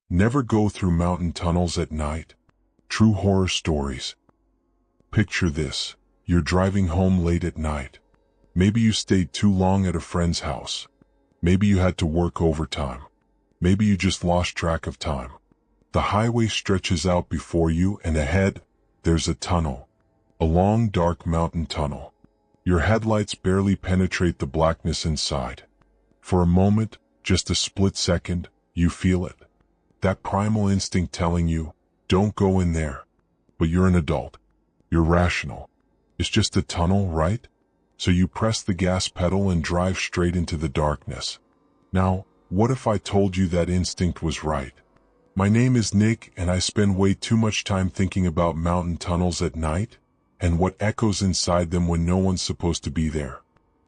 Never go through mountain tunnels at night. True horror stories. Picture this. You're driving home late at night. Maybe you stayed too long at a friend's house. Maybe you had to work overtime. Maybe you just lost track of time. The highway stretches out before you, and ahead, there's a tunnel. A long, dark mountain tunnel. Your headlights barely penetrate the blackness inside. For a moment, just a split second, you feel it. That primal instinct telling you, don't go in there. But you're an adult. You're rational. It's just a tunnel, right? So you press the gas pedal and drive straight into the darkness. Now, what if I told you that instinct was right? My name is Nick, and I spend way too much time thinking about mountain tunnels at night and what echoes inside them when no one's supposed to be there.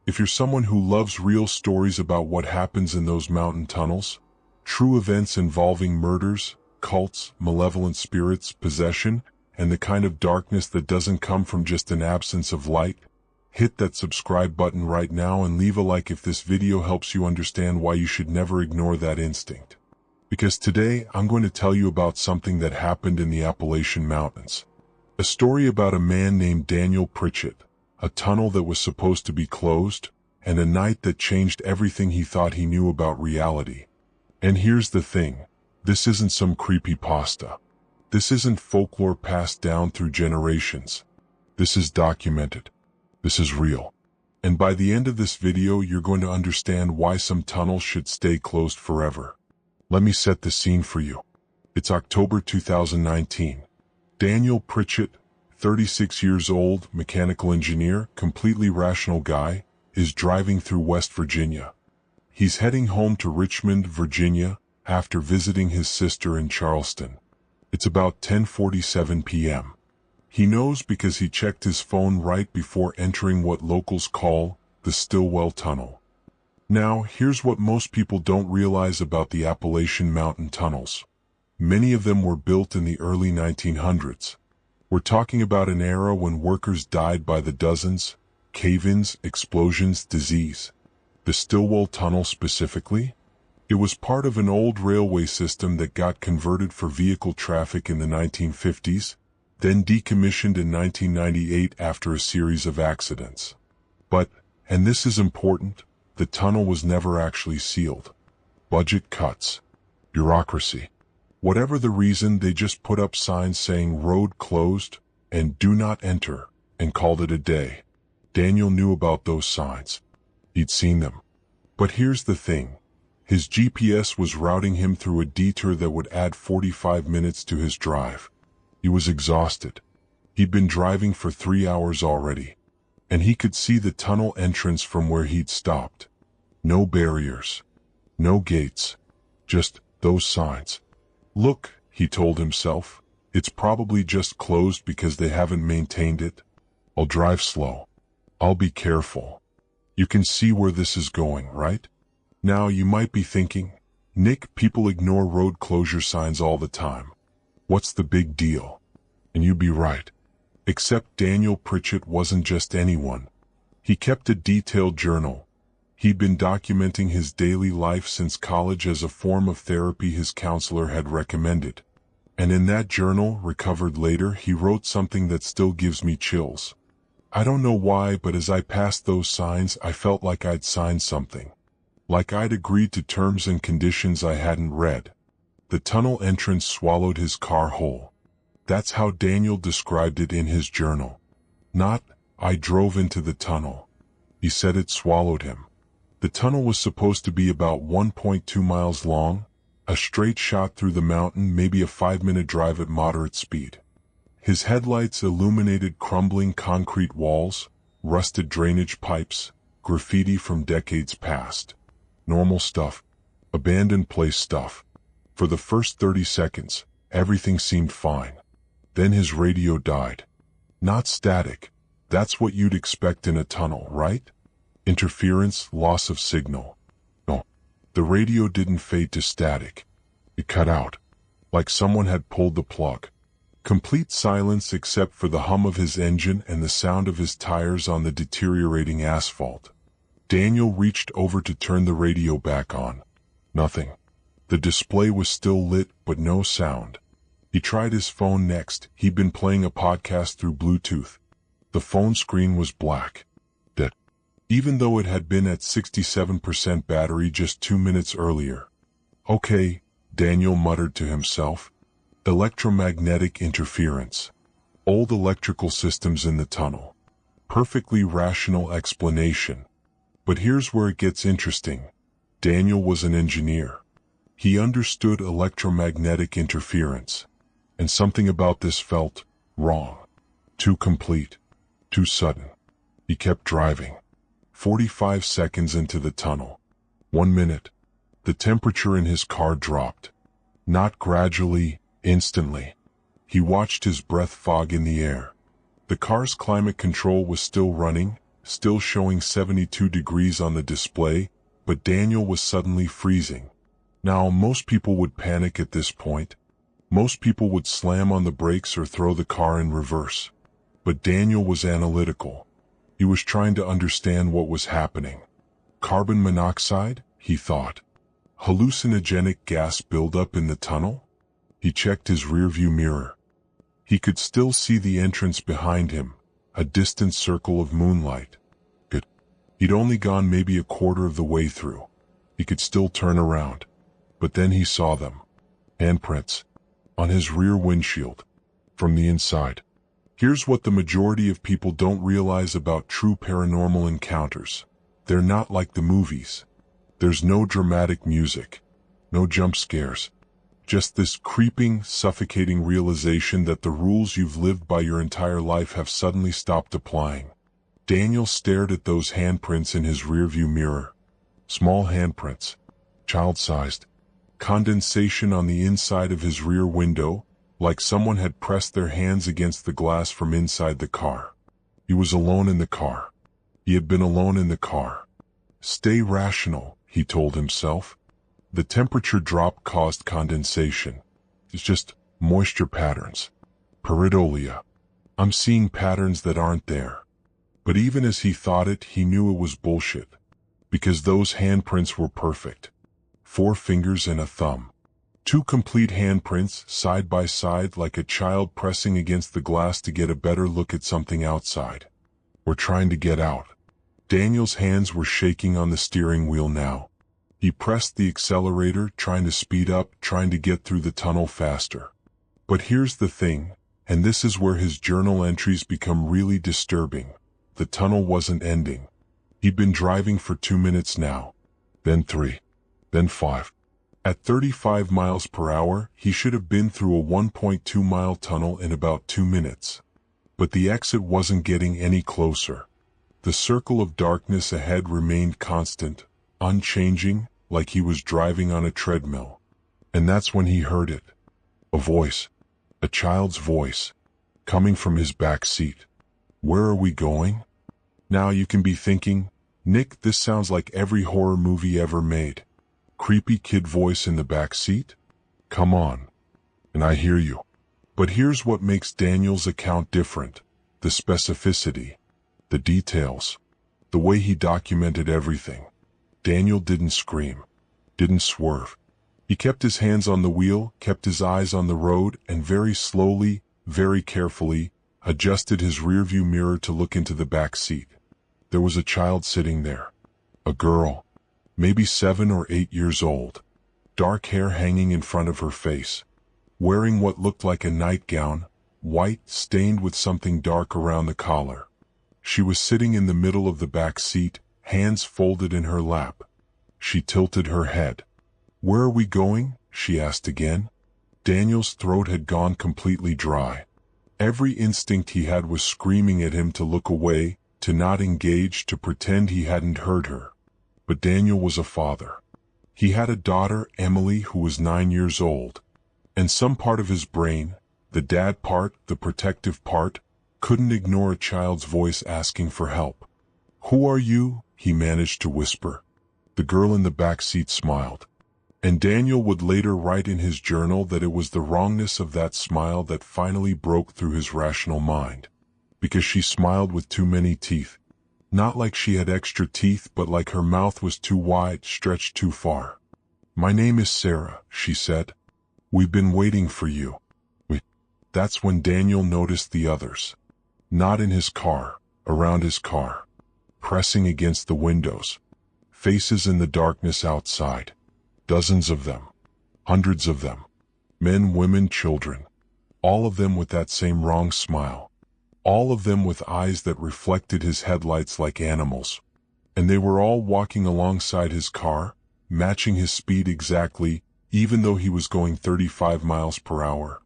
If you're someone who loves real stories about what happens in those mountain tunnels, true events involving murders, cults, malevolent spirits, possession, and the kind of darkness that doesn't come from just an absence of light, hit that subscribe button right now and leave a like if this video helps you understand why you should never ignore that instinct. Because today, I'm going to tell you about something that happened in the Appalachian Mountains. A story about a man named Daniel Pritchett, a tunnel that was supposed to be closed, and a night that changed everything he thought he knew about reality. And here's the thing, this isn't some creepypasta. This isn't folklore passed down through generations. This is documented. This is real. And by the end of this video, you're going to understand why some tunnels should stay closed forever. Let me set the scene for you. It's October 2019. Daniel Pritchett, 36 years old, mechanical engineer, completely rational guy, is driving through West Virginia. He's heading home to Richmond, Virginia, after visiting his sister in Charleston. It's about 10:47 p.m. He knows because he checked his phone right before entering what locals call the Stillwell Tunnel. Now, here's what most people don't realize about the Appalachian Mountain tunnels. Many of them were built in the early 1900s. We're talking about an era when workers died by the dozens, cave-ins, explosions, disease. The Stillwell Tunnel specifically? It was part of an old railway system that got converted for vehicle traffic in the 1950s, then decommissioned in 1998 after a series of accidents. But, and this is important, the tunnel was never actually sealed. Budget cuts. Bureaucracy. Whatever the reason, they just put up signs saying road closed and do not enter and called it a day. Daniel knew about those signs. He'd seen them. But here's the thing. His GPS was routing him through a detour that would add 45 minutes to his drive. He was exhausted. He'd been driving for 3 hours already. And he could see the tunnel entrance from where he'd stopped. No barriers. No gates. Just those signs. Look, he told himself, it's probably just closed because they haven't maintained it. I'll drive slow. I'll be careful. You can see where this is going, right? Now you might be thinking, Nick, people ignore road closure signs all the time. What's the big deal? And you'd be right. Except Daniel Pritchett wasn't just anyone. He kept a detailed journal. He'd been documenting his daily life since college as a form of therapy his counselor had recommended. And in that journal, recovered later, he wrote something that still gives me chills. I don't know why, but as I passed those signs, I felt like I'd signed something. Like I'd agreed to terms and conditions I hadn't read. The tunnel entrance swallowed his car whole. That's how Daniel described it in his journal. Not, I drove into the tunnel. He said it swallowed him. The tunnel was supposed to be about 1.2 miles long, a straight shot through the mountain, maybe a 5-minute drive at moderate speed. His headlights illuminated crumbling concrete walls, rusted drainage pipes, graffiti from decades past. Normal stuff. Abandoned place stuff. For the first 30 seconds, everything seemed fine. Then his radio died. Not static. That's what you'd expect in a tunnel, right? Interference, loss of signal. No, the radio didn't fade to static. It cut out, like someone had pulled the plug. Complete silence except for the hum of his engine and the sound of his tires on the deteriorating asphalt. Daniel reached over to turn the radio back on. Nothing. The display was still lit, but no sound. He tried his phone next. He'd been playing a podcast through Bluetooth. The phone screen was black. Dead. Even though it had been at 67% battery just 2 minutes earlier. Okay, Daniel muttered to himself. Electromagnetic interference. Old electrical systems in the tunnel. Perfectly rational explanation. But here's where it gets interesting. Daniel was an engineer. He understood electromagnetic interference. And something about this felt wrong. Too complete. Too sudden. He kept driving. 45 seconds into the tunnel. 1 minute. The temperature in his car dropped. Not gradually, instantly. He watched his breath fog in the air. The car's climate control was still running, still showing 72 degrees on the display, but Daniel was suddenly freezing. Now, most people would panic at this point. Most people would slam on the brakes or throw the car in reverse. But Daniel was analytical. He was trying to understand what was happening. Carbon monoxide, he thought. Hallucinogenic gas buildup in the tunnel? He checked his rearview mirror. He could still see the entrance behind him, a distant circle of moonlight. He'd only gone maybe a quarter of the way through. He could still turn around. But then he saw them. Handprints. On his rear windshield. From the inside. Here's what the majority of people don't realize about true paranormal encounters. They're not like the movies. There's no dramatic music. No jump scares. Just this creeping, suffocating realization that the rules you've lived by your entire life have suddenly stopped applying. Daniel stared at those handprints in his rearview mirror. Small handprints. Child-sized. Condensation on the inside of his rear window, like someone had pressed their hands against the glass from inside the car. He was alone in the car. He had been alone in the car. Stay rational, he told himself. The temperature drop caused condensation. It's just moisture patterns. Pareidolia. I'm seeing patterns that aren't there. But even as he thought it, he knew it was bullshit. Because those handprints were perfect. 4 fingers and a thumb. 2 complete handprints, side by side, like a child pressing against the glass to get a better look at something outside. Or trying to get out. Daniel's hands were shaking on the steering wheel now. He pressed the accelerator, trying to speed up, trying to get through the tunnel faster. But here's the thing, and this is where his journal entries become really disturbing. The tunnel wasn't ending. He'd been driving for 2 minutes now. Then 3. Then 5. At 35 miles per hour, he should have been through a 1.2-mile tunnel in about 2 minutes. But the exit wasn't getting any closer. The circle of darkness ahead remained constant, unchanging, like he was driving on a treadmill. And that's when he heard it. A voice. A child's voice. Coming from his back seat. Where are we going? Now you can be thinking, Nick, this sounds like every horror movie ever made. Creepy kid voice in the back seat? Come on. And I hear you. But here's what makes Daniel's account different. The specificity. The details. The way he documented everything. Daniel didn't scream. Didn't swerve. He kept his hands on the wheel, kept his eyes on the road, and very slowly, very carefully, adjusted his rearview mirror to look into the back seat. There was a child sitting there. A girl. Maybe 7 or 8 years old. Dark hair hanging in front of her face. Wearing what looked like a nightgown, white, stained with something dark around the collar. She was sitting in the middle of the back seat, hands folded in her lap. She tilted her head. Where are we going? She asked again. Daniel's throat had gone completely dry. Every instinct he had was screaming at him to look away, to not engage, to pretend he hadn't heard her. But Daniel was a father. He had a daughter, Emily, who was 9 years old. And some part of his brain, the dad part, the protective part, couldn't ignore a child's voice asking for help. Who are you? He managed to whisper. The girl in the back seat smiled. And Daniel would later write in his journal that it was the wrongness of that smile that finally broke through his rational mind. Because she smiled with too many teeth. Not like she had extra teeth, but like her mouth was too wide, stretched too far. "My name is Sarah," she said. "We've been waiting for you." That's when Daniel noticed the others. Not in his car, around his car. Pressing against the windows. Faces in the darkness outside. Dozens of them. Hundreds of them. Men, women, children. All of them with that same wrong smile. All of them with eyes that reflected his headlights like animals. And they were all walking alongside his car, matching his speed exactly, even though he was going 35 miles per hour.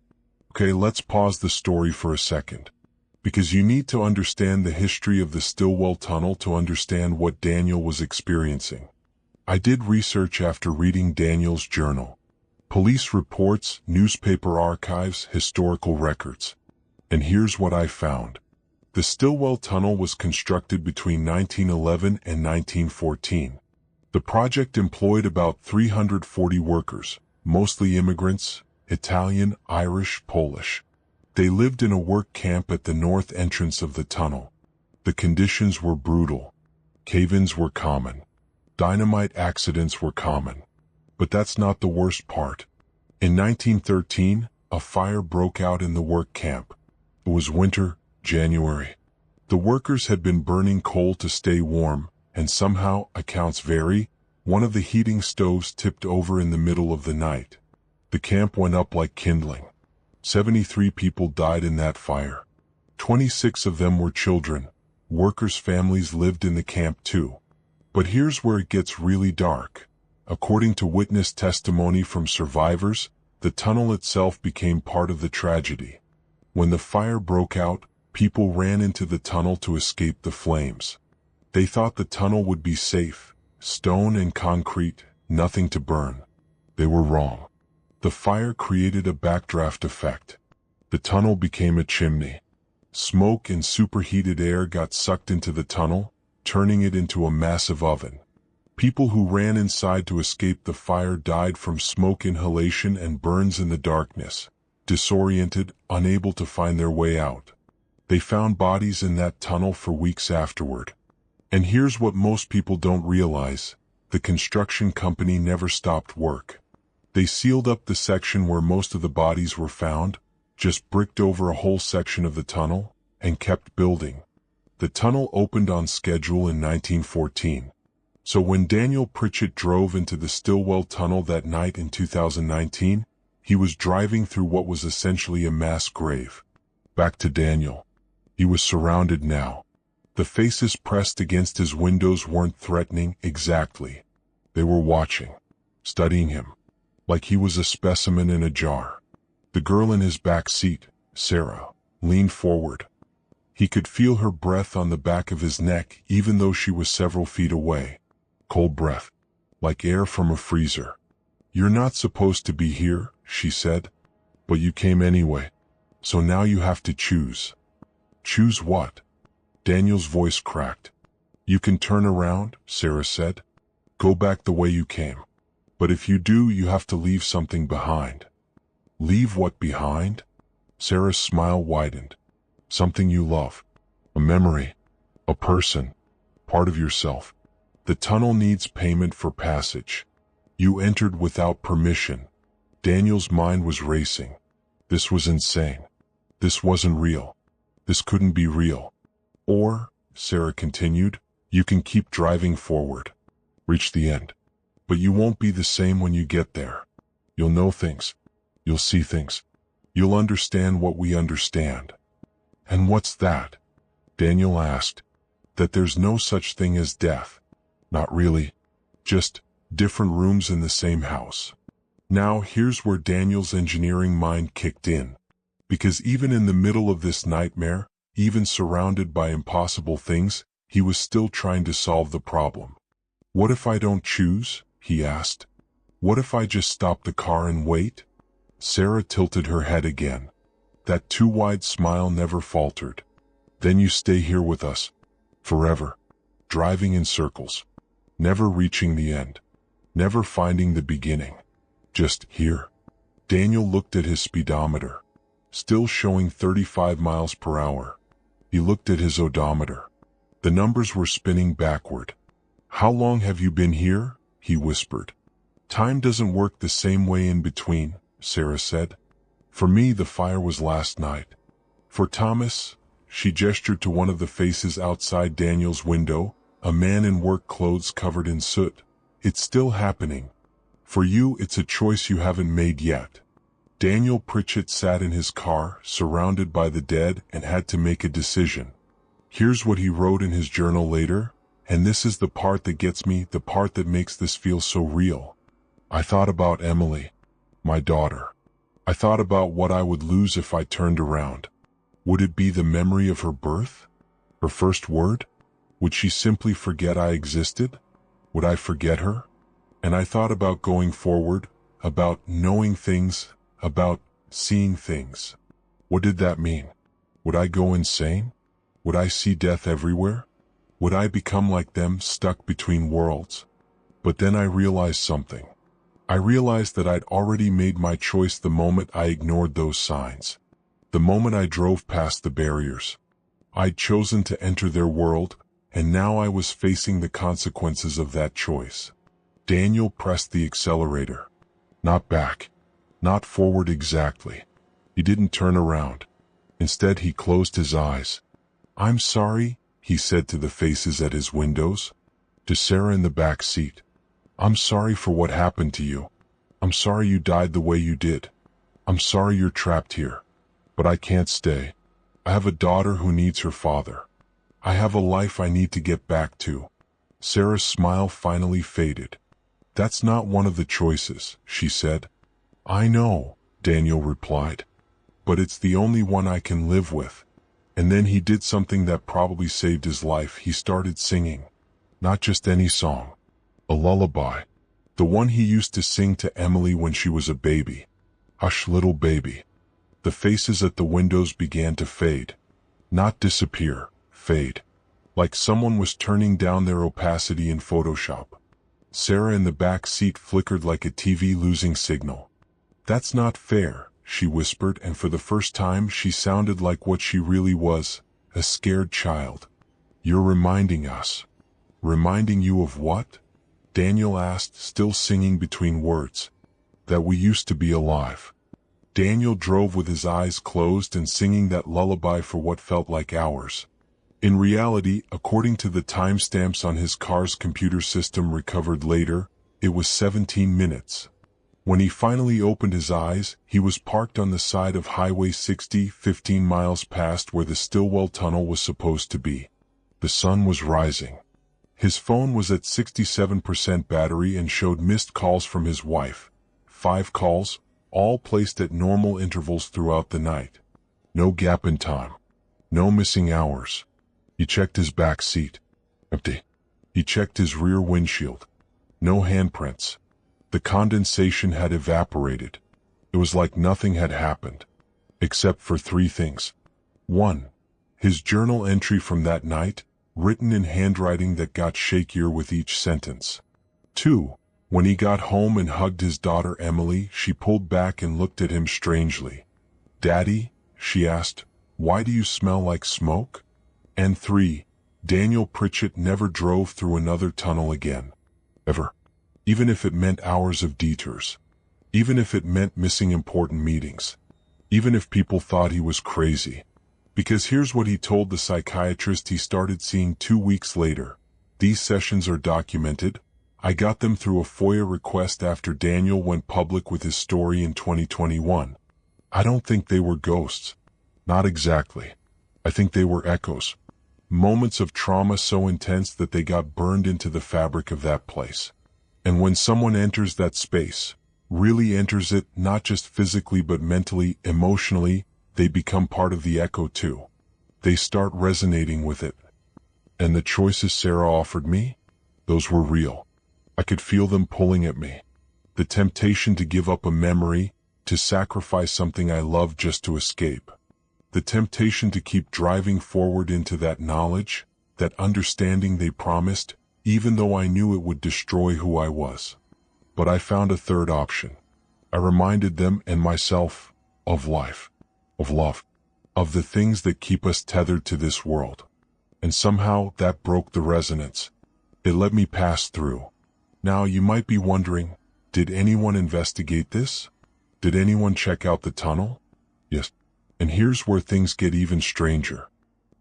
Okay, let's pause the story for a second. Because you need to understand the history of the Stillwell Tunnel to understand what Daniel was experiencing. I did research after reading Daniel's journal. Police reports, newspaper archives, historical records. And here's what I found. The Stillwell Tunnel was constructed between 1911 and 1914. The project employed about 340 workers, mostly immigrants, Italian, Irish, Polish. They lived in a work camp at the north entrance of the tunnel. The conditions were brutal. Cave-ins were common. Dynamite accidents were common. But that's not the worst part. In 1913, a fire broke out in the work camp. It was winter, January. The workers had been burning coal to stay warm, and somehow, accounts vary, one of the heating stoves tipped over in the middle of the night. The camp went up like kindling. 73 people died in that fire. 26 of them were children. Workers' families lived in the camp too. But here's where it gets really dark. According to witness testimony from survivors, the tunnel itself became part of the tragedy. When the fire broke out, people ran into the tunnel to escape the flames. They thought the tunnel would be safe, stone and concrete, nothing to burn. They were wrong. The fire created a backdraft effect. The tunnel became a chimney. Smoke and superheated air got sucked into the tunnel, turning it into a massive oven. People who ran inside to escape the fire died from smoke inhalation and burns in the darkness, disoriented, unable to find their way out. They found bodies in that tunnel for weeks afterward. And here's what most people don't realize. The construction company never stopped work. They sealed up the section where most of the bodies were found, just bricked over a whole section of the tunnel, and kept building. The tunnel opened on schedule in 1914. So when Daniel Pritchett drove into the Stillwell Tunnel that night in 2019, he was driving through what was essentially a mass grave. Back to Daniel. He was surrounded now. The faces pressed against his windows weren't threatening exactly. They were watching, studying him. Like he was a specimen in a jar. The girl in his back seat, Sarah, leaned forward. He could feel her breath on the back of his neck even though she was several feet away. Cold breath, like air from a freezer. "You're not supposed to be here," she said. "But you came anyway. So now you have to choose." "Choose what?" Daniel's voice cracked. "You can turn around," Sarah said. "Go back the way you came. But if you do, you have to leave something behind." "Leave what behind?" Sarah's smile widened. "Something you love. A memory. A person. Part of yourself. The tunnel needs payment for passage. You entered without permission." Daniel's mind was racing. This was insane. This wasn't real. This couldn't be real. "Or," Sarah continued, "you can keep driving forward. Reach the end. But you won't be the same when you get there. You'll know things. You'll see things. You'll understand what we understand." "And what's that?" Daniel asked. "That there's no such thing as death. Not really. Just different rooms in the same house." Now here's where Daniel's engineering mind kicked in. Because even in the middle of this nightmare, even surrounded by impossible things, he was still trying to solve the problem. "What if I don't choose?" he asked. "What if I just stop the car and wait?" Sarah tilted her head again. That too wide smile never faltered. "Then you stay here with us. Forever. Driving in circles. Never reaching the end. Never finding the beginning. Just here." Daniel looked at his speedometer. Still showing 35 miles per hour. He looked at his odometer. The numbers were spinning backward. "How long have you been here?" he whispered. Time doesn't work the same way in between, Sarah said. For me, the fire was last night. For Thomas, she gestured to one of the faces outside Daniel's window, a man in work clothes covered in soot. It's still happening. For you, it's a choice you haven't made yet. Daniel Pritchett sat in his car, surrounded by the dead, and had to make a decision. Here's what he wrote in his journal later, and this is the part that gets me, the part that makes this feel so real. I thought about Emily, my daughter. I thought about what I would lose if I turned around. Would it be the memory of her birth? Her first word? Would she simply forget I existed? Would I forget her? And I thought about going forward, about knowing things, about seeing things. What did that mean? Would I go insane? Would I see death everywhere? Would I become like them, stuck between worlds? But then I realized something. I realized that I'd already made my choice the moment I ignored those signs. The moment I drove past the barriers. I'd chosen to enter their world, and now I was facing the consequences of that choice. Daniel pressed the accelerator. Not back. Not forward exactly. He didn't turn around. Instead, he closed his eyes. I'm sorry, he said to the faces at his windows. To Sarah in the back seat. I'm sorry for what happened to you. I'm sorry you died the way you did. I'm sorry you're trapped here. But I can't stay. I have a daughter who needs her father. I have a life I need to get back to. Sarah's smile finally faded. That's not one of the choices, she said. I know, Daniel replied. But it's the only one I can live with. And then he did something that probably saved his life. He started singing. Not just any song. A lullaby. The one he used to sing to Emily when she was a baby. Hush, little baby. The faces at the windows began to fade. Not disappear, fade. Like someone was turning down their opacity in Photoshop. Sarah in the back seat flickered like a TV losing signal. That's not fair, she whispered, and for the first time she sounded like what she really was, a scared child. You're reminding us. Reminding you of what? Daniel asked, still singing between words. That we used to be alive. Daniel drove with his eyes closed and singing that lullaby for what felt like hours. In reality, according to the timestamps on his car's computer system recovered later, it was 17 minutes. When he finally opened his eyes, he was parked on the side of Highway 60, 15 miles past where the Stillwell Tunnel was supposed to be. The sun was rising. His phone was at 67% battery and showed missed calls from his wife. 5 calls, all placed at normal intervals throughout the night. No gap in time. No missing hours. He checked his back seat. Empty. He checked his rear windshield. No handprints. The condensation had evaporated. It was like nothing had happened. Except for 3 things. 1. His journal entry from that night, written in handwriting that got shakier with each sentence. 2. When he got home and hugged his daughter Emily, she pulled back and looked at him strangely. Daddy, she asked, why do you smell like smoke? And 3. Daniel Pritchett never drove through another tunnel again. Ever. Even if it meant hours of detours. Even if it meant missing important meetings. Even if people thought he was crazy. Because here's what he told the psychiatrist he started seeing 2 weeks later. These sessions are documented. I got them through a FOIA request after Daniel went public with his story in 2021. I don't think they were ghosts. Not exactly. I think they were echoes. Moments of trauma so intense that they got burned into the fabric of that place. And when someone enters that space, really enters it, not just physically but mentally, emotionally, they become part of the echo too. They start resonating with it. And the choices Sarah offered me? Those were real. I could feel them pulling at me. The temptation to give up a memory, to sacrifice something I loved just to escape. The temptation to keep driving forward into that knowledge, that understanding they promised, even though I knew it would destroy who I was. But I found a third option. I reminded them and myself of life, of love, of the things that keep us tethered to this world. And somehow that broke the resonance. It let me pass through. Now you might be wondering, Did anyone investigate this? Did anyone check out the tunnel? Yes. And here's where things get even stranger.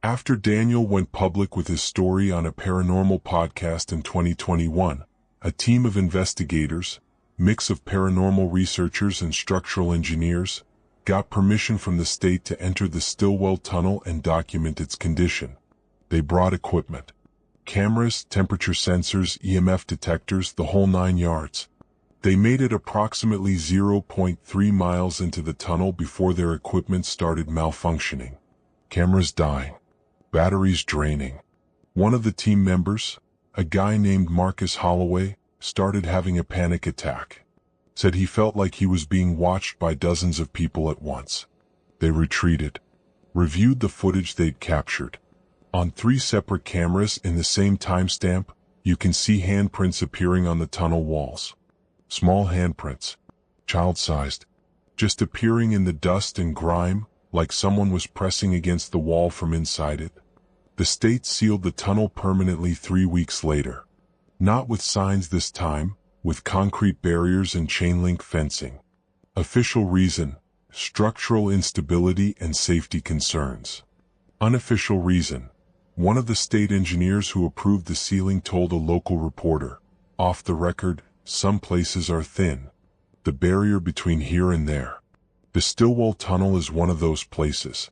After Daniel went public with his story on a paranormal podcast in 2021, a team of investigators, mix of paranormal researchers and structural engineers, got permission from the state to enter the Stillwell Tunnel and document its condition. They brought equipment. Cameras, temperature sensors, EMF detectors, the whole 9 yards. They made it approximately 0.3 miles into the tunnel before their equipment started malfunctioning. Cameras dying. Batteries draining. One of the team members, a guy named Marcus Holloway, started having a panic attack. Said he felt like he was being watched by dozens of people at once. They retreated. Reviewed the footage they'd captured. On 3 separate cameras in the same timestamp, you can see handprints appearing on the tunnel walls. Small handprints. Child-sized. Just appearing in the dust and grime, like someone was pressing against the wall from inside it. The state sealed the tunnel permanently 3 weeks later. Not with signs this time, with concrete barriers and chain-link fencing. Official reason: structural instability and safety concerns. Unofficial reason: one of the state engineers who approved the sealing told a local reporter, "Off the record, some places are thin. The barrier between here and there. The Stillwell Tunnel is one of those places.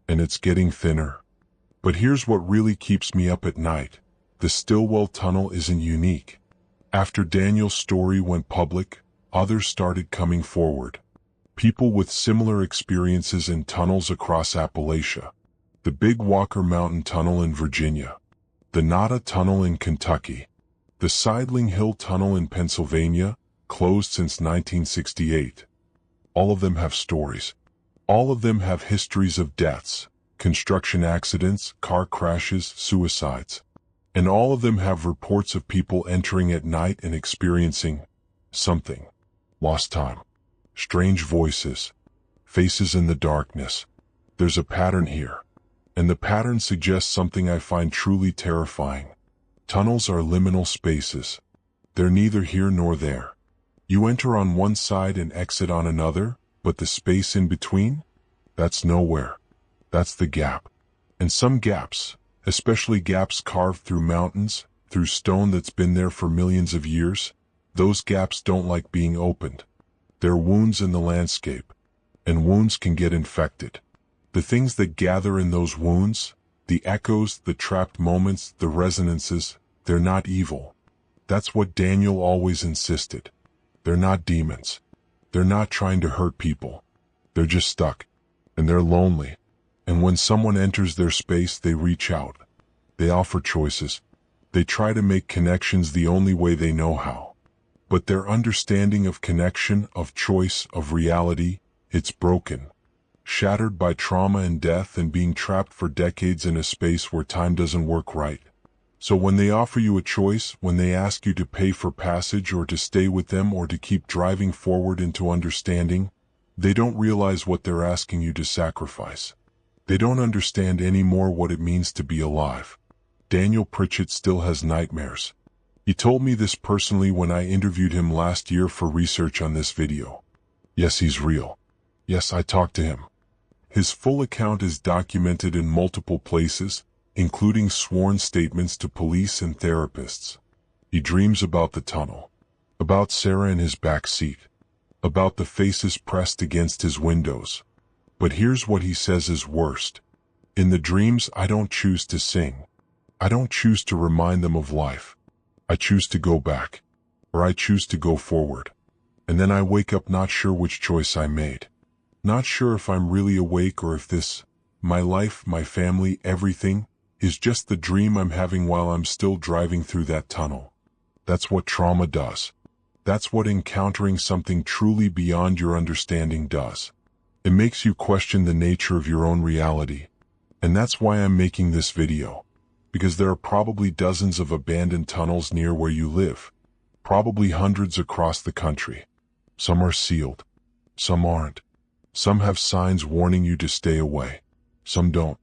And it's getting thinner." But here's what really keeps me up at night. The Stillwell Tunnel isn't unique. After Daniel's story went public, others started coming forward. People with similar experiences in tunnels across Appalachia. The Big Walker Mountain Tunnel in Virginia. The Nada Tunnel in Kentucky. The Sidling Hill Tunnel in Pennsylvania, closed since 1968. All of them have stories. All of them have histories of deaths, construction accidents, car crashes, suicides. And all of them have reports of people entering at night and experiencing something. Lost time. Strange voices. Faces in the darkness. There's a pattern here. And the pattern suggests something I find truly terrifying. Tunnels are liminal spaces. They're neither here nor there. You enter on one side and exit on another, but the space in between? That's nowhere. That's the gap. And some gaps, especially gaps carved through mountains, through stone that's been there for millions of years, those gaps don't like being opened. They're wounds in the landscape. And wounds can get infected. The things that gather in those wounds, the echoes, the trapped moments, the resonances, they're not evil. That's what Daniel always insisted. They're not demons. They're not trying to hurt people. They're just stuck. And they're lonely. And when someone enters their space, they reach out. They offer choices. They try to make connections the only way they know how. But their understanding of connection, of choice, of reality, it's broken. Shattered by trauma and death and being trapped for decades in a space where time doesn't work right. So when they offer you a choice, when they ask you to pay for passage or to stay with them or to keep driving forward into understanding, they don't realize what they're asking you to sacrifice. They don't understand anymore what it means to be alive. Daniel Pritchett still has nightmares. He told me this personally when I interviewed him last year for research on this video. Yes, he's real. Yes, I talked to him. His full account is documented in multiple places, including sworn statements to police and therapists. He dreams about the tunnel. About Sarah in his back seat. About the faces pressed against his windows. But here's what he says is worst. In the dreams, I don't choose to sing. I don't choose to remind them of life. I choose to go back. Or I choose to go forward. And then I wake up not sure which choice I made. Not sure if I'm really awake or if this, my life, my family, everything, is just the dream I'm having while I'm still driving through that tunnel. That's what trauma does. That's what encountering something truly beyond your understanding does. It makes you question the nature of your own reality. And that's why I'm making this video. Because there are probably dozens of abandoned tunnels near where you live. Probably hundreds across the country. Some are sealed. Some aren't. Some have signs warning you to stay away. Some don't.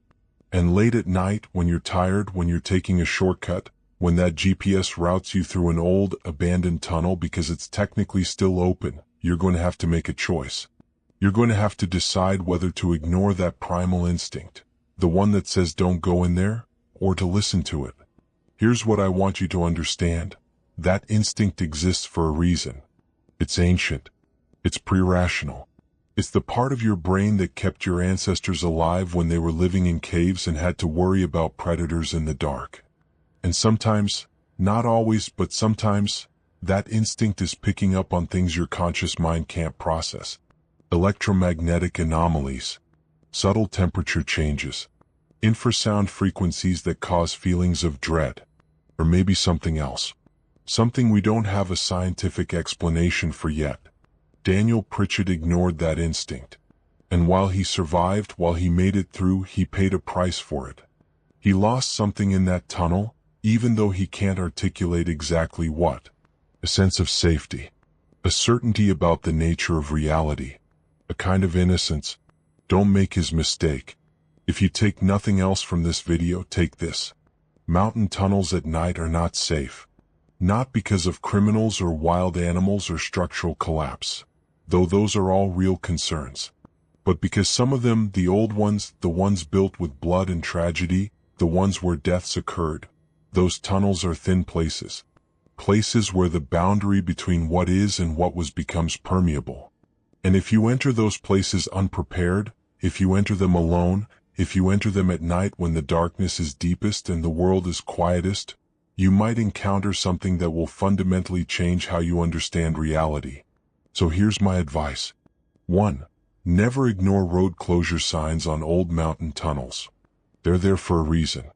And late at night, when you're tired, when you're taking a shortcut, When that GPS routes you through an old, abandoned tunnel because it's technically still open, you're going to have to make a choice. You're going to have to decide whether to ignore that primal instinct, the one that says don't go in there, or to listen to it. Here's what I want you to understand. That instinct exists for a reason. It's ancient. It's pre-rational. It's the part of your brain that kept your ancestors alive when they were living in caves and had to worry about predators in the dark. And sometimes, not always, but sometimes, that instinct is picking up on things your conscious mind can't process. Electromagnetic anomalies, subtle temperature changes, infrasound frequencies that cause feelings of dread, or maybe something else. Something we don't have a scientific explanation for yet. Daniel Pritchett ignored that instinct. And while he survived, while he made it through, he paid a price for it. He lost something in that tunnel, even though he can't articulate exactly what. A sense of safety. A certainty about the nature of reality. A kind of innocence. Don't make his mistake. If you take nothing else from this video, take this. Mountain tunnels at night are not safe. Not because of criminals or wild animals or structural collapse, though those are all real concerns. But because some of them, the old ones, the ones built with blood and tragedy, the ones where deaths occurred, those tunnels are thin places. Places where the boundary between what is and what was becomes permeable. And if you enter those places unprepared, if you enter them alone, if you enter them at night when the darkness is deepest and the world is quietest, you might encounter something that will fundamentally change how you understand reality. So here's my advice. 1. Never ignore road closure signs on old mountain tunnels. They're there for a reason.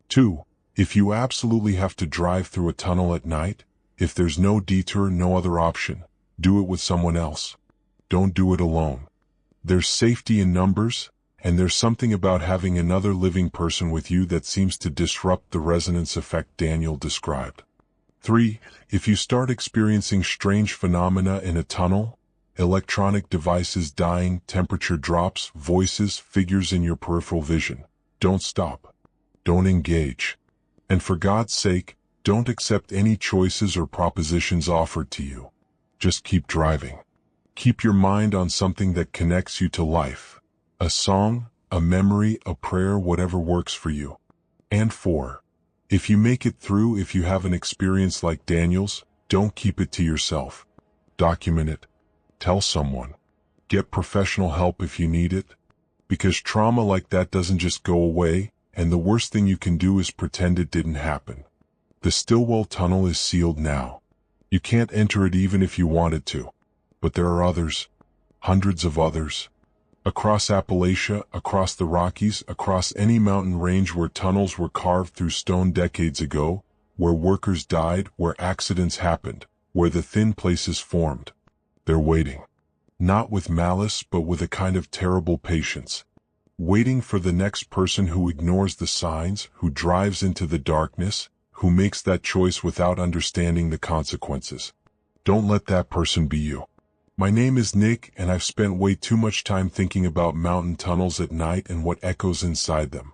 2. If you absolutely have to drive through a tunnel at night, if there's no detour, no other option, do it with someone else. Don't do it alone. There's safety in numbers, and there's something about having another living person with you that seems to disrupt the resonance effect Daniel described. 3. If you start experiencing strange phenomena in a tunnel, electronic devices dying, temperature drops, voices, figures in your peripheral vision, don't stop. Don't engage. And for God's sake, don't accept any choices or propositions offered to you. Just keep driving. Keep your mind on something that connects you to life. A song, a memory, a prayer, whatever works for you. And 4. If you make it through, if you have an experience like Daniel's, don't keep it to yourself. Document it. Tell someone. Get professional help if you need it. Because trauma like that doesn't just go away, and the worst thing you can do is pretend it didn't happen. The Stillwell Tunnel is sealed now. You can't enter it even if you wanted to. But there are others. Hundreds of others. Across Appalachia, across the Rockies, across any mountain range where tunnels were carved through stone decades ago, where workers died, where accidents happened, where the thin places formed. They're waiting. Not with malice, but with a kind of terrible patience. Waiting for the next person who ignores the signs, who drives into the darkness, who makes that choice without understanding the consequences. Don't let that person be you. My name is Nick, and I've spent way too much time thinking about mountain tunnels at night and what echoes inside them.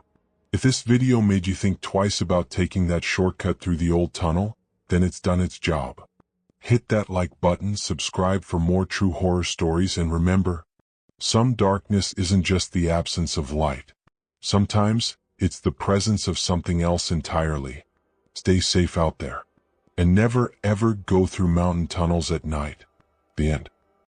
If this video made you think twice about taking that shortcut through the old tunnel, then it's done its job. Hit that like button, subscribe for more true horror stories, and remember, some darkness isn't just the absence of light. Sometimes, it's the presence of something else entirely. Stay safe out there. And never ever go through mountain tunnels at night. The end.